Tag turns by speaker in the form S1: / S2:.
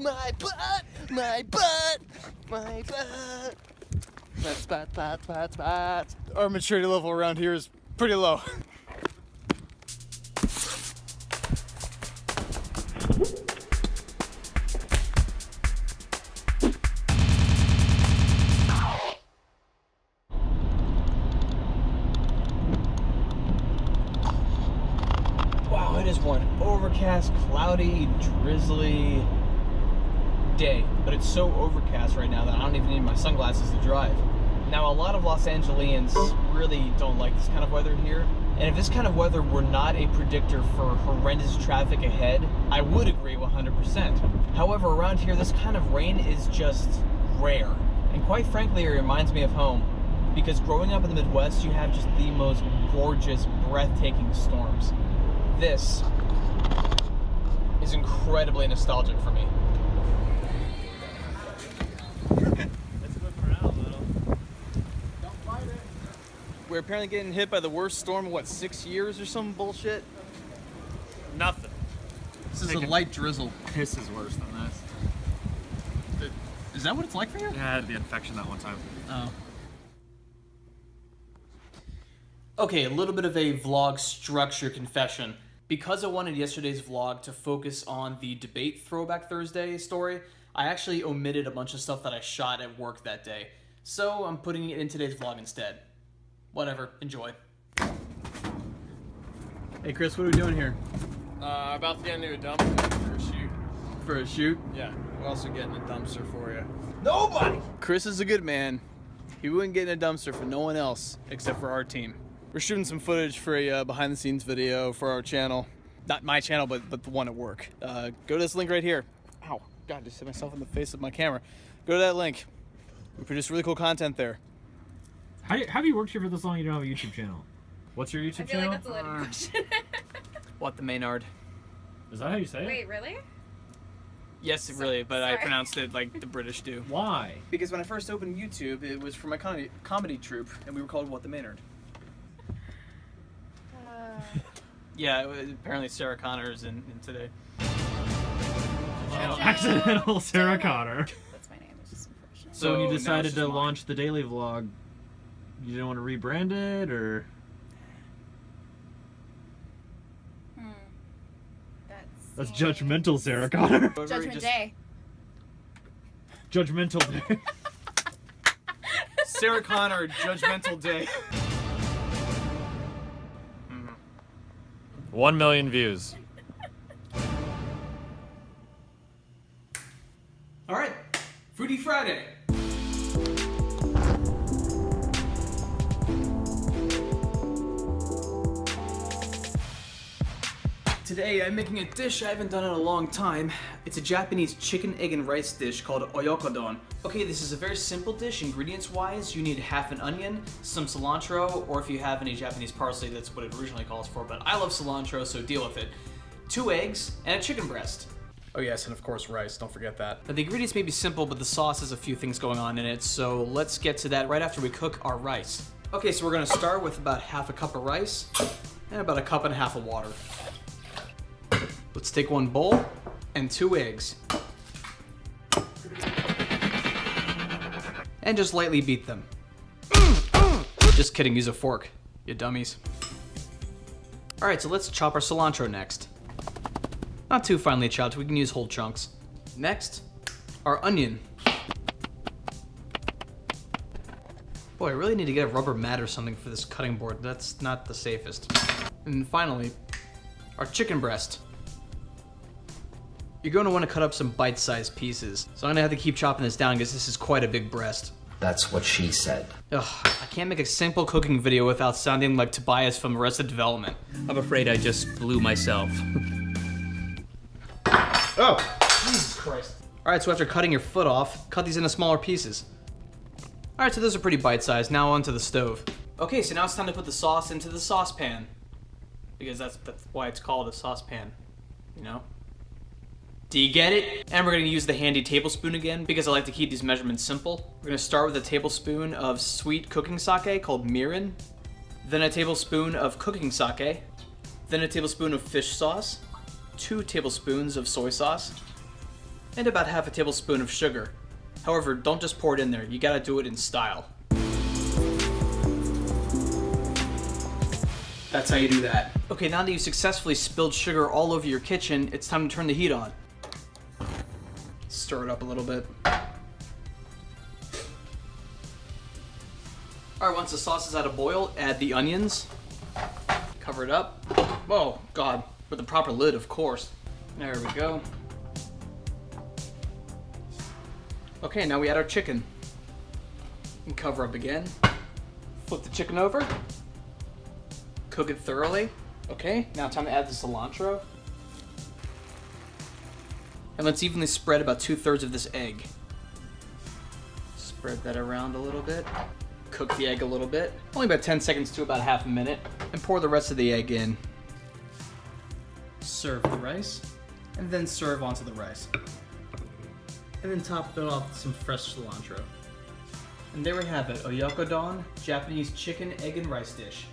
S1: My butt, my butt, my butt. Spot. Our maturity level around here is pretty low. Wow, it is one overcast, cloudy, drizzly day, but it's so overcast right now that I don't even need my sunglasses to drive. Now, a lot of Los Angeles really don't like this kind of weather here, and if this kind of weather were not a predictor for horrendous traffic ahead, I would agree 100%. However, around here, this kind of rain is just rare, and quite frankly, it reminds me of home, because growing up in the Midwest, you have just the most gorgeous, breathtaking storms. This is incredibly nostalgic for me. We're apparently getting hit by the worst storm in, what, 6 years or some bullshit?
S2: Nothing.
S1: This is a light drizzle.
S2: This is worse than this.
S1: Is that what it's like for you?
S2: Yeah, I had the infection that one time.
S1: Oh. Okay, a little bit of a vlog structure confession. Because I wanted yesterday's vlog to focus on the debate Throwback Thursday story, I actually omitted a bunch of stuff that I shot at work that day. So I'm putting it in today's vlog instead. Whatever, enjoy. Hey Chris, what are we doing here?
S3: About to get into a dumpster for a shoot.
S1: For a shoot?
S3: Yeah, we're also getting a dumpster for you.
S1: Nobody! Chris is a good man. He wouldn't get in a dumpster for no one else except for our team. We're shooting some footage for a behind the scenes video for our channel. Not my channel, but the one at work. Go to this link right here. Ow, God, just hit myself in the face with my camera. Go to that link. We produce really cool content there.
S4: How have you worked here for this long? You don't have a YouTube channel. What's your YouTube channel?
S5: I feel like that's a loaded question.
S1: What the Maynard?
S4: Is that how you say it?
S5: Wait, really?
S1: Yes, really, but I
S5: sorry.
S1: pronounced it like the British do.
S4: Why?
S1: Because when I first opened YouTube, it was for my comedy troupe, and we were called What the Maynard. Yeah, apparently Sarah Connor is in today.
S4: Oh, accidental Sarah Connor.
S5: That's my name. It's just unfortunate.
S4: So when
S1: now
S4: you
S1: it's
S4: decided
S1: just
S4: to
S1: mine.
S4: launch the daily vlog, you didn't want to rebrand it, or? That's judgmental, Sarah Connor.
S5: Judgment Day.
S4: Judgmental Day.
S1: Sarah Connor, Judgmental Day.
S2: 1 million views.
S1: All right, Fruity Friday. Today I'm making a dish I haven't done in a long time. It's a Japanese chicken, egg, and rice dish called Oyakodon. Okay, this is a very simple dish. Ingredients-wise, you need half an onion, some cilantro, or if you have any Japanese parsley, that's what it originally calls for, but I love cilantro, so deal with it. 2 eggs, and a chicken breast. Oh yes, and of course rice, don't forget that. Now, the ingredients may be simple, but the sauce has a few things going on in it, so let's get to that right after we cook our rice. Okay, so we're gonna start with about half a cup of rice, and about a cup and a half of water. Let's take 1 bowl and 2 eggs. And just lightly beat them. Just kidding, use a fork, you dummies. Alright, so let's chop our cilantro next. Not too finely chopped, we can use whole chunks. Next, our onion. Boy, I really need to get a rubber mat or something for this cutting board. That's not the safest. And finally, our chicken breast. You're going to want to cut up some bite-sized pieces. So I'm going to have to keep chopping this down because this is quite a big breast.
S6: That's what she said.
S1: Ugh, I can't make a simple cooking video without sounding like Tobias from Arrested Development. I'm afraid I just blew myself. Oh, Jesus Christ. All right, so after cutting your foot off, cut these into smaller pieces. All right, so those are pretty bite-sized. Now onto the stove. Okay, so now it's time to put the sauce into the saucepan. Because that's why it's called a saucepan, you know? Do you get it? And we're gonna use the handy tablespoon again because I like to keep these measurements simple. We're gonna start with a tablespoon of sweet cooking sake called mirin, then a tablespoon of cooking sake, then a tablespoon of fish sauce, 2 tablespoons of soy sauce, and about half a tablespoon of sugar. However, don't just pour it in there, you gotta do it in style. That's how you do that. Okay, now that you've successfully spilled sugar all over your kitchen, it's time to turn the heat on. Stir it up a little bit. Alright, once the sauce is at a boil, add the onions. Cover it up. Oh, God. With the proper lid, of course. There we go. Okay, now we add our chicken. And cover up again. Flip the chicken over. Cook it thoroughly. Okay, now time to add the cilantro. And let's evenly spread about 2/3 of this egg. Spread that around a little bit. Cook the egg a little bit. Only about 10 seconds to about half a minute. And pour the rest of the egg in. Serve the rice. And then serve onto the rice. And then top it off with some fresh cilantro. And there we have it, Oyakodon, Japanese chicken, egg, and rice dish.